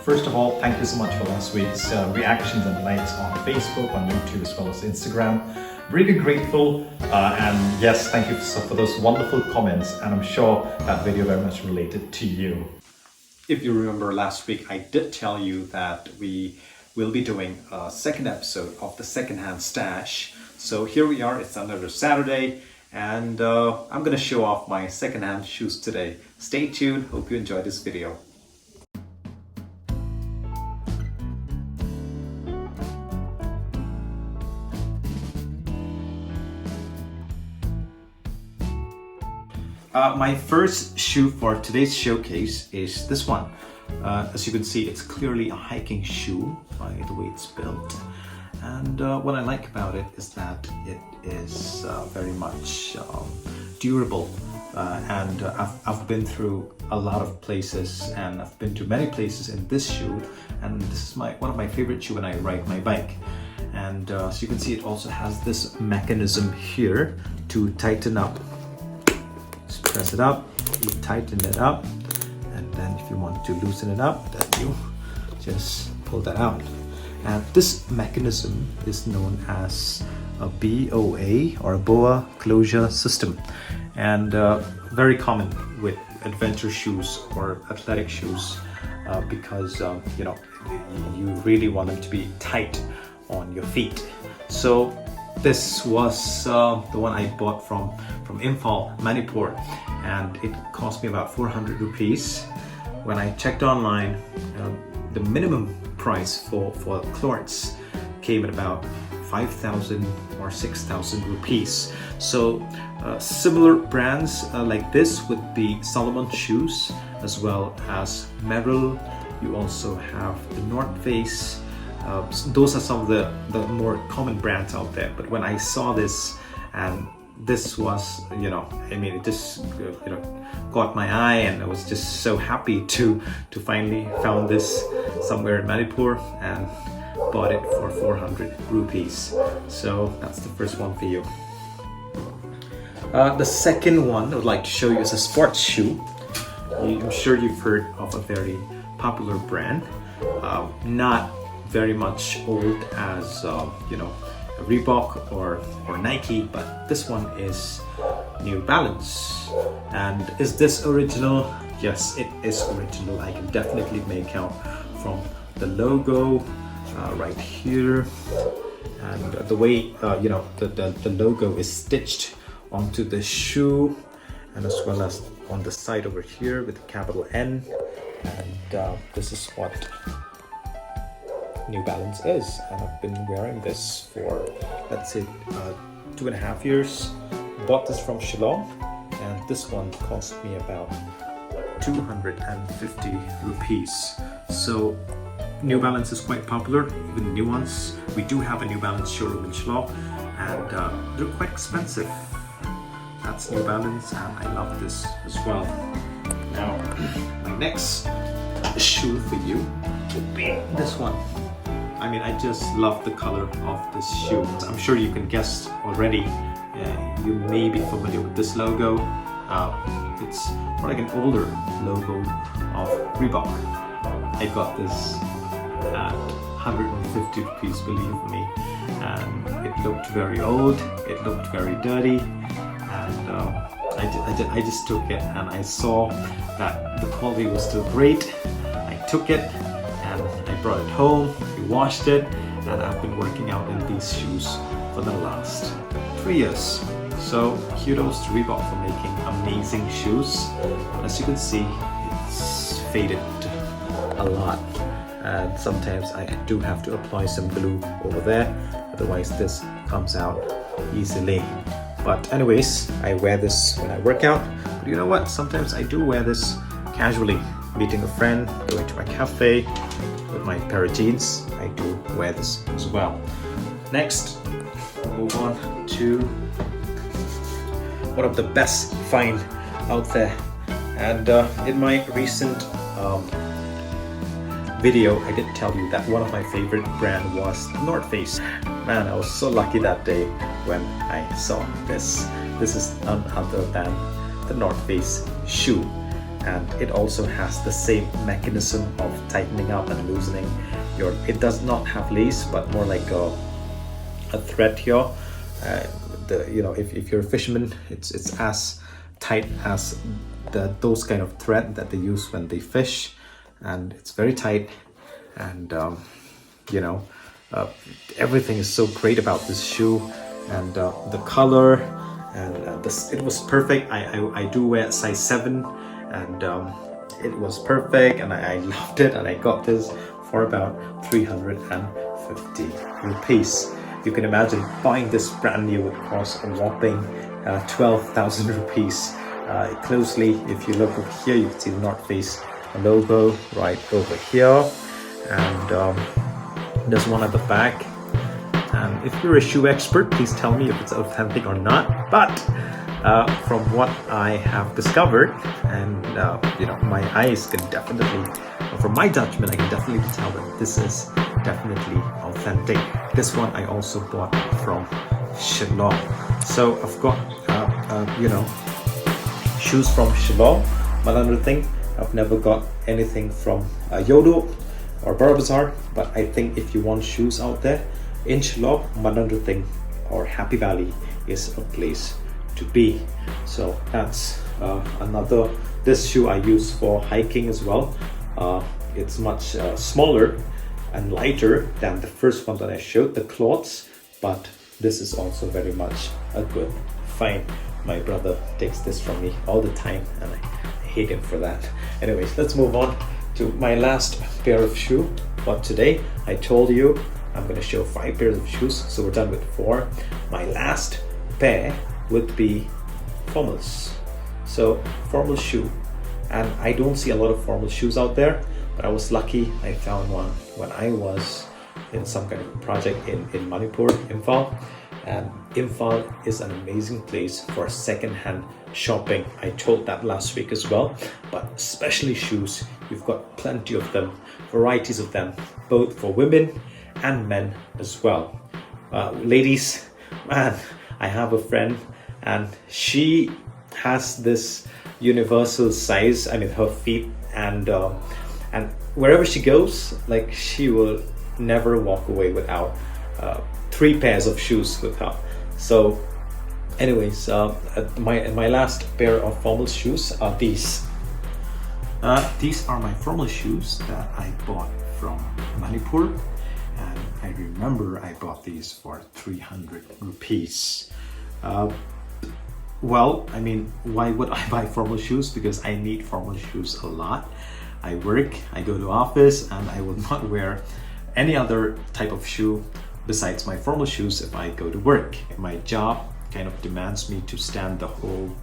First of all, thank you so much for last week's reactions and likes on Facebook, on YouTube, as well as Instagram. Really grateful, and yes, thank you for those wonderful comments, and I'm sure that video very much related to you. If you remember last week, I did tell you that we will be doing a second episode of the secondhand stash. So here we are, it's another Saturday, and I'm gonna show off my secondhand shoes today. Stay tuned, hope you enjoy this video. My first shoe for today's showcase is this one. As you can see, it's clearly a hiking shoe by the way it's built. And what I like about it is that it is very much durable. And I've been through a lot of places, and I've been to many places in this shoe. And this is one of my favorite shoes when I ride my bike. And as you can see, it also has this mechanism here to tighten up. Press it up, you tighten it up, and then if you want to loosen it up, then you just pull that out. And this mechanism is known as a BOA, or a boa closure system, and very common with adventure shoes or athletic shoes because you know, you really want them to be tight on your feet. So this was the one I bought from Imphal, Manipur, and it cost me about 400 rupees. When I checked online, the minimum price for clorts came at about 5,000 or 6,000 rupees. So similar brands like this would be Salomon shoes, as well as Merrell. You also have the North Face. Those are some of the more common brands out there. But when I saw this, and this was, you know, I mean, it just you know, caught my eye, and I was just so happy to finally found this somewhere in Manipur and bought it for 400 rupees. So that's the first one for you. The second one I would like to show you is a sports shoe. I'm sure you've heard of a very popular brand, not very much old as you know, Reebok or Nike, but this one is New Balance. And is this original? Yes, it is original. I can definitely make out from the logo right here, and the way you know, the logo is stitched onto the shoe, and as well as on the side over here with a capital N. And this is what New Balance is, and I've been wearing this for, let's say, 2.5 years. Bought this from Shillong, and this one cost me about 250 rupees. So New Balance is quite popular, even new ones. We do have a New Balance showroom in Shillong, and they're quite expensive. That's New Balance, and I love this as well. Now, my next shoe for you would be this one. I mean, I just love the color of this shoe. I'm sure you can guess already. You may be familiar with this logo. It's more like an older logo of Reebok. I got this at 150 rupees, believe me. And it looked very old, it looked very dirty, and I just took it, and I saw that the quality was still great. I took it, and I brought it home, we washed it, and I've been working out in these shoes for the last 3 years. So kudos to Reebok for making amazing shoes. As you can see, it's faded a lot, and sometimes I do have to apply some glue over there, otherwise this comes out easily. But anyways, I wear this when I work out, but you know what, sometimes I do wear this casually, meeting a friend, going to a cafe with my pair of jeans. I do wear this as well. Next, we'll move on to one of the best find out there, and in my recent video I did tell you that one of my favorite brand was North Face. Man, I was so lucky that day when I saw this. This is none other than the North Face shoe. and it also has the same mechanism of tightening up and loosening. It does not have lace, but more like a thread here. If you're a fisherman, it's as tight as those kind of thread that they use when they fish, and it's very tight. And everything is so great about this shoe, and the color, and it was perfect. I do wear size 7, and it was perfect, and I loved it, and I got this for about 350 rupees. You can imagine buying this brand new would cost a whopping 12,000 rupees. Closely, if you look over here, you can see the North Face logo right over here, and there's one at the back. And if you're a shoe expert, please tell me if it's authentic or not. But from what I have discovered, and my eyes can definitely, from my judgment, I can definitely tell that this is definitely authentic. This one I also bought from Shillong. So I've got shoes from Shillong. But another thing, I've never got anything from Yodo or Bazaar. But I think if you want shoes out there in Shillong, Manandrathing or Happy Valley is a place to be. So that's this shoe I use for hiking as well. It's much smaller and lighter than the first one that I showed, the cloths, but this is also very much a good find. My brother takes this from me all the time, and I hate him for that. Anyways, let's move on to my last pair of shoe for today. I told you I'm going to show 5 pairs of shoes, so we're done with 4. My last pair would be formals. So formal shoe, and I don't see a lot of formal shoes out there, but I was lucky. I found one when I was in some kind of project in Manipur, Imphal. And Imphal is an amazing place for second-hand shopping. I told that last week as well, but especially shoes, you've got plenty of them, varieties of them, both for women and men as well. Ladies, man, I have a friend, and she has this universal size. I mean, her feet, and wherever she goes, like, she will never walk away without 3 pairs of shoes with her. So anyways, my last pair of formal shoes are these. These are my formal shoes that I bought from Manipur, and I remember I bought these for 300 rupees. Well, I mean, why would I buy formal shoes? Because I need formal shoes a lot. I work, I go to office, and I will not wear any other type of shoe besides my formal shoes if I go to work. My job kind of demands me to stand the whole,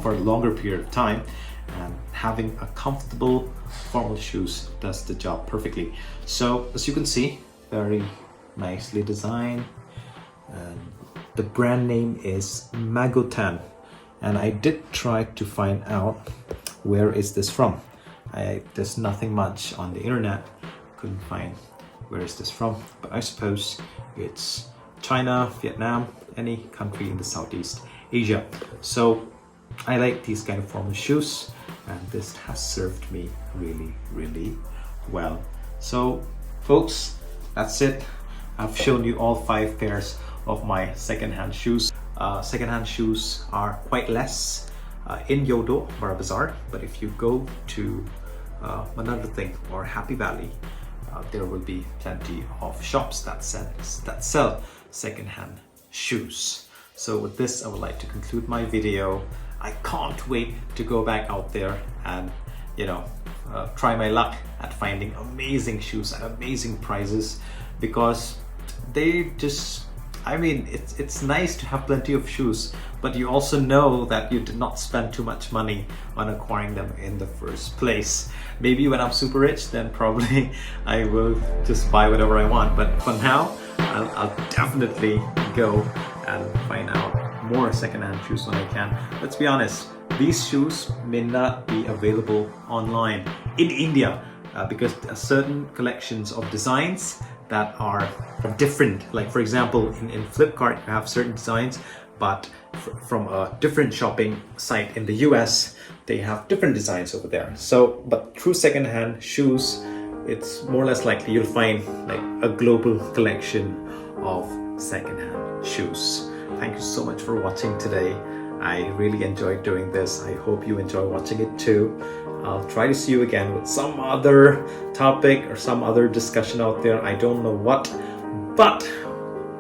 for a longer period of time, and having a comfortable formal shoes does the job perfectly. So as you can see, very nicely designed, and the brand name is Magotan, and I did try to find out where is this from. There's nothing much on the internet, couldn't find where is this from, but I suppose it's China, Vietnam, any country in the Southeast Asia. So I like these kind of formal shoes, and this has served me really, really well. So folks, that's it. I've shown you all 5 pairs of my second-hand shoes. Second-hand shoes are quite less in Yodo Bazaar, but if you go to Manandrathing or Happy Valley, there will be plenty of shops that sell second-hand shoes. So with this, I would like to conclude my video. I can't wait to go back out there and try my luck at finding amazing shoes at amazing prices, because they just, I mean, it's nice to have plenty of shoes, but you also know that you did not spend too much money on acquiring them in the first place. Maybe when I'm super rich, then probably I will just buy whatever I want. But for now, I'll definitely go and find out more secondhand shoes when I can. Let's be honest, these shoes may not be available online in India because there are certain collections of designs that are different. Like for example, in Flipkart, you have certain designs but from a different shopping site in the US, they have different designs over there. So, but through secondhand shoes, it's more or less likely you'll find like a global collection of secondhand shoes. Thank you so much for watching today. I really enjoyed doing this. I hope you enjoy watching it too. I'll try to see you again with some other topic or some other discussion out there. I don't know what, but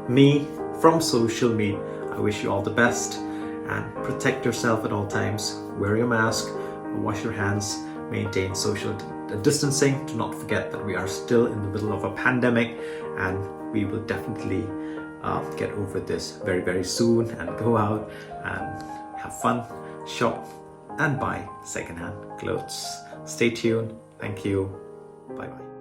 me from Social Me, I wish you all the best and protect yourself at all times. Wear your mask, wash your hands, maintain social distancing. Do not forget that we are still in the middle of a pandemic, and we will definitely get over this very, very soon and go out and have fun, shop and buy secondhand clothes. Stay tuned. Thank you. Bye bye.